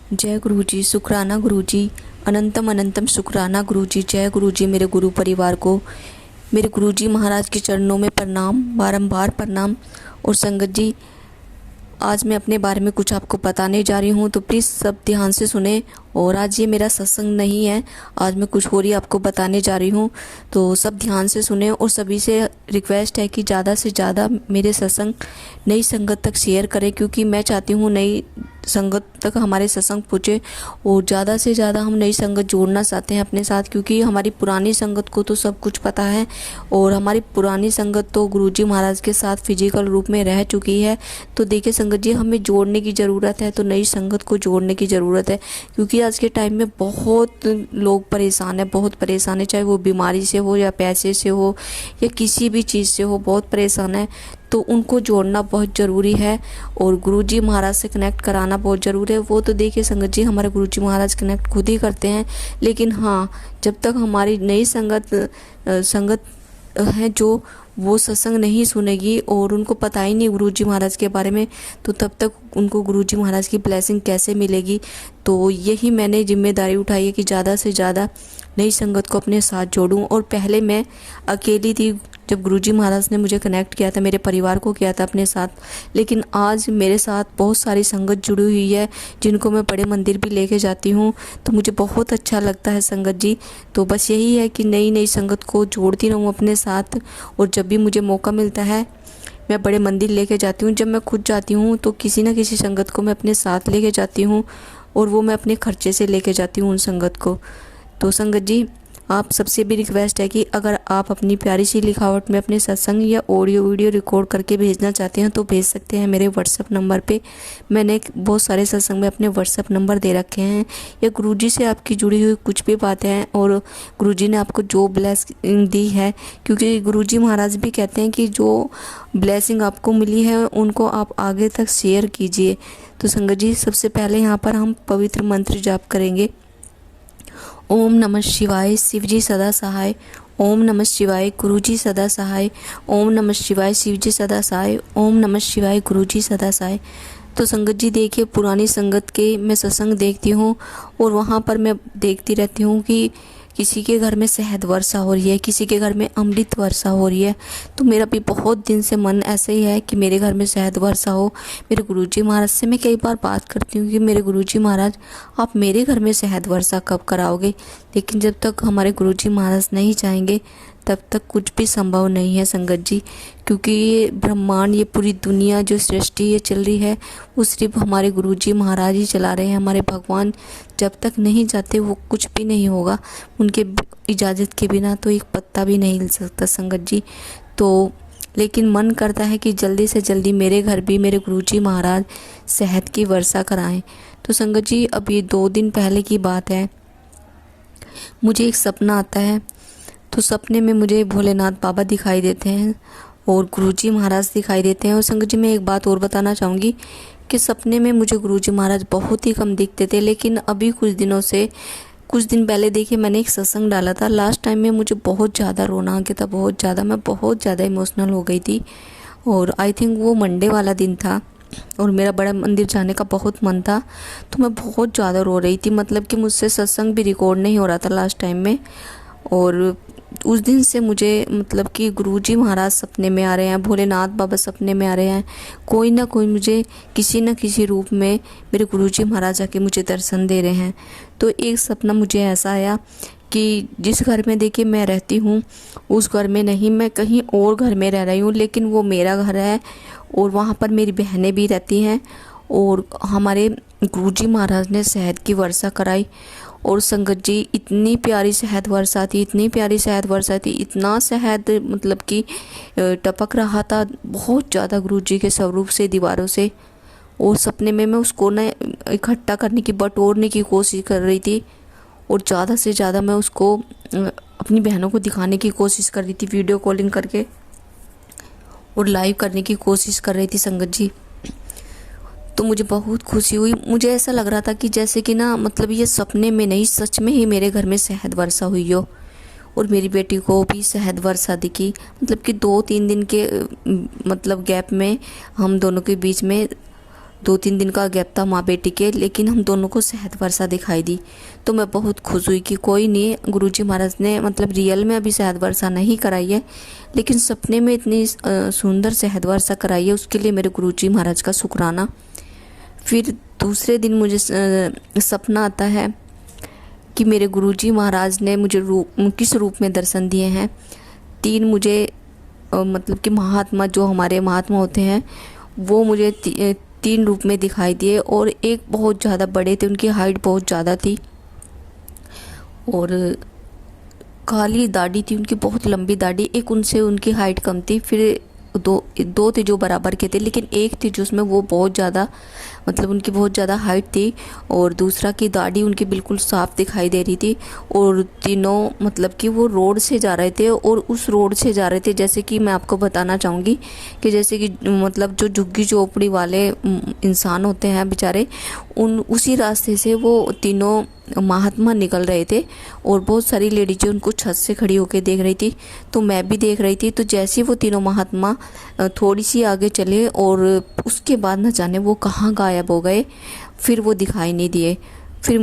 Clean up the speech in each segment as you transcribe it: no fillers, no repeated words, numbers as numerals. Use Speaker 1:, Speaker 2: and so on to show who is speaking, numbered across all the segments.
Speaker 1: जय गुरु जी, शुक्राना गुरु जी, अनंतम अनंतम शुक्राना गुरु जी। जय गुरु जी। मेरे गुरु परिवार को मेरे गुरु जी महाराज के चरणों में प्रणाम, बारंबार प्रणाम। और संगत जी, आज मैं अपने बारे में कुछ आपको बताने जा रही हूँ, तो प्लीज़ सब ध्यान से सुने। और आज ये मेरा सत्संग नहीं है, आज मैं कुछ और ही आपको बताने जा रही हूँ, तो सब ध्यान से सुने। और सभी से रिक्वेस्ट है कि ज़्यादा से ज़्यादा मेरे सत्संग नई संगत तक शेयर करें, क्योंकि मैं चाहती हूँ नई संगत तक हमारे सत्संग पहुँचे। और ज़्यादा से ज़्यादा हम नई संगत जोड़ना चाहते हैं अपने साथ, क्योंकि हमारी पुरानी संगत को तो सब कुछ पता है। और हमारी पुरानी संगत तो गुरुजी महाराज के साथ फिजिकल रूप में रह चुकी है। तो देखिए संगत जी, हमें जोड़ने की ज़रूरत है, तो नई संगत को जोड़ने की ज़रूरत है। क्योंकि आज के टाइम में बहुत लोग परेशान हैं, बहुत परेशान है, चाहे वो बीमारी से हो या पैसे से हो या किसी भी चीज़ से हो, बहुत परेशान है। तो उनको जोड़ना बहुत ज़रूरी है और गुरुजी महाराज से कनेक्ट कराना बहुत ज़रूरी है। वो तो देखिए संगत जी, हमारे गुरुजी महाराज कनेक्ट खुद ही करते हैं। लेकिन हाँ, जब तक हमारी नई संगत है जो वो सत्संग नहीं सुनेगी और उनको पता ही नहीं गुरुजी महाराज के बारे में, तो तब तक उनको गुरुजी महाराज की ब्लेसिंग कैसे मिलेगी। तो यही मैंने जिम्मेदारी उठाई है कि ज़्यादा से ज़्यादा नई संगत को अपने साथ जोड़ूं। और पहले मैं अकेली थी जब गुरुजी महाराज ने मुझे कनेक्ट किया था, मेरे परिवार को किया था अपने साथ। लेकिन आज मेरे साथ बहुत सारी संगत जुड़ी हुई है, जिनको मैं बड़े मंदिर भी लेके जाती हूँ, तो मुझे बहुत अच्छा लगता है संगत जी। तो बस यही है कि नई नई संगत को जोड़ती रहूँ अपने साथ। और जब भी मुझे मौका मिलता है, मैं बड़े मंदिर लेके जाती हूँ। जब मैं खुद जाती हूँ तो किसी न किसी संगत को मैं अपने साथ लेके जाती हूँ, और वो मैं अपने खर्चे से लेके जाती हूँ उन संगत को। तो संगत जी, आप सबसे भी रिक्वेस्ट है कि अगर आप अपनी प्यारी सी लिखावट में अपने सत्संग या ऑडियो वीडियो रिकॉर्ड करके भेजना चाहते हैं तो भेज सकते हैं मेरे व्हाट्सअप नंबर पे। मैंने बहुत सारे सत्संग में अपने व्हाट्सअप नंबर दे रखे हैं। या गुरुजी से आपकी जुड़ी हुई कुछ भी बातें हैं और गुरुजी ने आपको जो ब्लेसिंग दी है, क्योंकि गुरुजी महाराज भी कहते हैं कि जो ब्लेसिंग आपको मिली है उनको आप आगे तक शेयर कीजिए। तो संगत जी, सबसे पहले यहाँ पर हम पवित्र मंत्र जाप करेंगे। ओम नमः शिवाय, शिवजी सदा सहाय। ओम नमः शिवाय, गुरुजी सदा सहाय। ओम नमः शिवाय, शिवजी सदा सहाय। ओम नमः शिवाय, गुरुजी सदा सहाय। तो संगत जी देखिए, पुरानी संगत के मैं सत्संग देखती हूँ और वहाँ पर मैं देखती रहती हूँ कि किसी के घर में शहद वर्षा हो रही है, किसी के घर में अमृत वर्षा हो रही है। तो मेरा भी बहुत दिन से मन ऐसे ही है कि मेरे घर में शहद वर्षा हो। मेरे गुरुजी महाराज से मैं कई बार बात करती हूँ कि मेरे गुरुजी महाराज, आप मेरे घर में शहद वर्षा कब कराओगे। लेकिन जब तक हमारे गुरुजी महाराज नहीं चाहेंगे तब तक कुछ भी संभव नहीं है संगत जी। क्योंकि ये ब्रह्मांड, ये पूरी दुनिया जो सृष्टि ये चल रही है, वो सिर्फ हमारे गुरुजी महाराज ही चला रहे हैं। हमारे भगवान जब तक नहीं चाहते वो कुछ भी नहीं होगा। उनके इजाज़त के बिना तो एक पत्ता भी नहीं हिल सकता संगत जी। तो लेकिन मन करता है कि जल्दी से जल्दी मेरे घर भी मेरे गुरुजी महाराज शहद की वर्षा कराएं। तो संगत जी, अब ये 2 दिन पहले की बात है, मुझे एक सपना आता है। तो सपने में मुझे भोलेनाथ बाबा दिखाई देते हैं और गुरुजी महाराज दिखाई देते हैं। और संगत जी, मैं एक बात और बताना चाहूँगी कि सपने में मुझे गुरुजी महाराज बहुत ही कम दिखते थे, लेकिन अभी कुछ दिन पहले देखिए मैंने एक सत्संग डाला था। लास्ट टाइम में मुझे बहुत ज़्यादा रोना आ गया था, बहुत ज़्यादा, मैं बहुत ज़्यादा इमोशनल हो गई थी। और आई थिंक वो मंडे वाला दिन था और मेरा बड़ा मंदिर जाने का बहुत मन था, तो मैं बहुत ज़्यादा रो रही थी। मतलब कि मुझसे सत्संग भी रिकॉर्ड नहीं हो रहा था लास्ट टाइम में। और उस दिन से मुझे मतलब कि गुरुजी महाराज सपने में आ रहे हैं, भोलेनाथ बाबा सपने में आ रहे हैं। कोई ना कोई मुझे किसी न किसी रूप में मेरे गुरुजी महाराज आके मुझे दर्शन दे रहे हैं। तो एक सपना मुझे ऐसा आया कि जिस घर में देखिए मैं रहती हूँ उस घर में नहीं, मैं कहीं और घर में रह रही हूँ, लेकिन वो मेरा घर है और वहाँ पर मेरी बहनें भी रहती हैं। और हमारे गुरुजी महाराज ने शहद की वर्षा कराई। और संगत जी, इतनी प्यारी शहद वर्षा थी, इतनी प्यारी शहद वर्षा थी, इतना शहद मतलब कि टपक रहा था बहुत ज़्यादा गुरुजी के स्वरूप से, दीवारों से। और सपने में मैं उसको ना इकट्ठा करने की, बटोरने की कोशिश कर रही थी। और ज़्यादा से ज़्यादा मैं उसको अपनी बहनों को दिखाने की कोशिश कर रही थी, वीडियो कॉलिंग करके, और लाइव करने की कोशिश कर रही थी संगत जी। तो मुझे बहुत खुशी हुई। मुझे ऐसा लग रहा था कि जैसे कि ना, मतलब ये सपने में नहीं, सच में ही मेरे घर में शहद वर्षा हुई हो। और मेरी बेटी को भी शहद वर्षा दिखी। मतलब कि 2-3 दिन के मतलब गैप में हम दोनों के बीच में 2-3 दिन का गैप था माँ बेटी के, लेकिन हम दोनों को सेहत वर्षा दिखाई दी। तो मैं बहुत खुश हुई कि कोई नहीं, गुरुजी महाराज ने मतलब रियल में अभी सेहत वर्षा नहीं कराई है, लेकिन सपने में इतनी सुंदर सेहत वर्षा कराई है, उसके लिए मेरे गुरुजी महाराज का शुक्राना। फिर दूसरे दिन मुझे सपना आता है कि मेरे गुरुजी महाराज ने मुझे किस रूप में दर्शन दिए हैं। 3 मुझे मतलब कि महात्मा, जो हमारे महात्मा होते हैं, वो मुझे 3 रूप में दिखाई दिए। और एक बहुत ज़्यादा बड़े थे, उनकी हाइट बहुत ज़्यादा थी और काली दाढ़ी थी उनकी, बहुत लंबी दाढ़ी। एक उनसे उनकी हाइट कम थी, फिर दो थे जो बराबर के थे, लेकिन एक थी जो उसमें वो बहुत ज़्यादा मतलब उनकी बहुत ज़्यादा हाइट थी और दूसरा की दाढ़ी उनकी बिल्कुल साफ दिखाई दे रही थी। और तीनों मतलब कि वो रोड से जा रहे थे और उस रोड से जा रहे थे, जैसे कि मैं आपको बताना चाहूँगी कि जैसे कि मतलब जो झुग्गी झोपड़ी वाले इंसान होते हैं बेचारे, उसी रास्ते से वो तीनों महात्मा निकल रहे थे। और बहुत सारी लेडीज़ें उनको छत से खड़ी होकर देख रही थी, तो मैं भी देख रही थी। तो जैसे वो तीनों महात्मा थोड़ी सी आगे चले और उसके बाद न जाने वो कहाँ गायब हो गए, फिर वो दिखाई नहीं दिए। फिर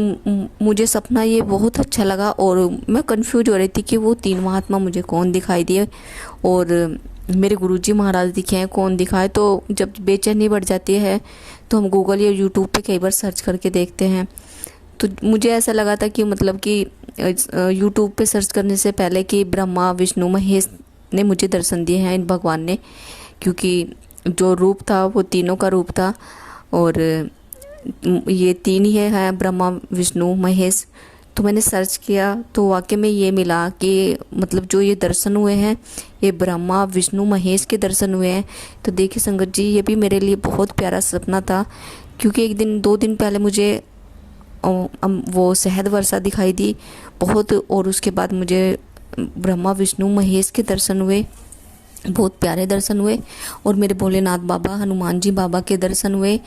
Speaker 1: मुझे सपना ये बहुत अच्छा लगा और मैं कंफ्यूज हो रही थी कि वो 3 महात्मा मुझे कौन दिखाई दिए और मेरे गुरुजी महाराज दिखे हैं, कौन दिखाए। तो जब बेचैनी बढ़ जाती है तो हम गूगल या यूट्यूब पे कई बार सर्च करके देखते हैं। तो मुझे ऐसा लगा था कि मतलब कि यूट्यूब पे सर्च करने से पहले कि ब्रह्मा विष्णु महेश ने मुझे दर्शन दिए हैं इन भगवान ने, क्योंकि जो रूप था वो तीनों का रूप था और ये 3 ही हैं, ब्रह्मा विष्णु महेश। तो मैंने सर्च किया तो वाकई में ये मिला कि मतलब जो ये दर्शन हुए हैं ये ब्रह्मा विष्णु महेश के दर्शन हुए हैं। तो देखिए संगत जी, ये भी मेरे लिए बहुत प्यारा सपना था, क्योंकि 2 दिन पहले मुझे वो शहद वर्षा दिखाई दी बहुत, और उसके बाद मुझे ब्रह्मा विष्णु महेश के दर्शन हुए, बहुत प्यारे दर्शन हुए। और मेरे भोलेनाथ बाबा हनुमान जी बाबा के दर्शन हुए।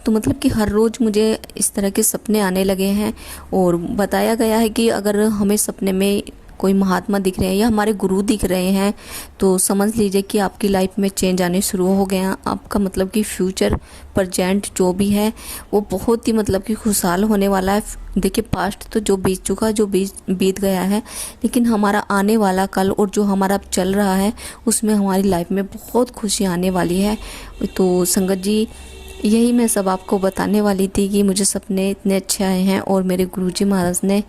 Speaker 1: तो मतलब कि हर रोज़ मुझे इस तरह के सपने आने लगे हैं। और बताया गया है कि अगर हमें सपने में कोई महात्मा दिख रहे हैं या हमारे गुरु दिख रहे हैं तो समझ लीजिए कि आपकी लाइफ में चेंज आने शुरू हो गए हैं। आपका मतलब कि फ्यूचर प्रेजेंट जो भी है वो बहुत ही मतलब कि खुशहाल होने वाला है। देखिए पास्ट तो जो बीत चुका, जो बीत गया है, लेकिन हमारा आने वाला कल और जो हमारा अब चल रहा है उसमें हमारी लाइफ में बहुत खुशी आने वाली है। तो संगत जी, यही मैं सब आपको बताने वाली थी कि मुझे सपने इतने अच्छे आए हैं और मेरे गुरुजी महाराज ने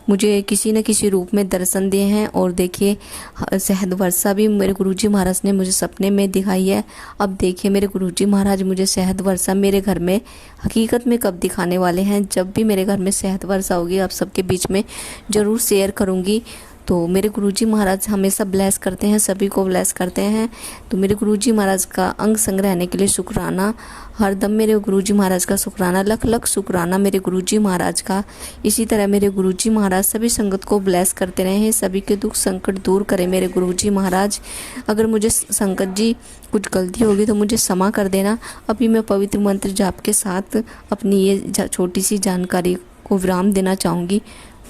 Speaker 1: मुझे किसी न किसी रूप में दर्शन दिए हैं। और देखिए शहद वर्षा भी मेरे गुरुजी महाराज ने मुझे सपने में दिखाई है। अब देखिए मेरे गुरुजी महाराज मुझे शहद वर्षा मेरे घर में हकीकत में कब दिखाने वाले हैं। जब भी मेरे घर में शहद वर्षा होगी आप सबके बीच में ज़रूर शेयर करूँगी। तो मेरे गुरुजी महाराज हमेशा ब्लेस करते हैं, सभी को ब्लेस करते हैं। तो मेरे गुरुजी महाराज का अंग संग रहने के लिए शुक्राना, हरदम मेरे गुरुजी महाराज का शुक्राना, लख लख शुक्राना मेरे गुरुजी महाराज का। इसी तरह मेरे गुरुजी महाराज सभी संगत को ब्लेस करते रहे हैं, सभी के दुख संकट दूर करें मेरे गुरुजी महाराज। अगर मुझे संगत जी कुछ गलती होगी तो मुझे क्षमा कर देना। अभी मैं पवित्र मंत्र जाप के साथ अपनी ये छोटी सी जानकारी को विराम देना चाहूँगी।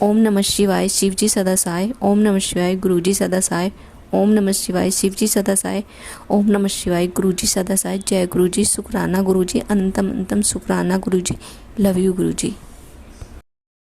Speaker 1: ओम नमः शिवाय, शिवजी सदा सहाय। ओम नमः शिवाय, गुरुजी सदा सहाय। ओम नमः शिवाय, शिवजी सदा सहाय। ओम नमः शिवाय, गुरुजी सदा सहाय। जय गुरुजी, शुक्राना गुरुजी, अनंतम अनंतम शुक्राना गुरुजी। Love you Guruji.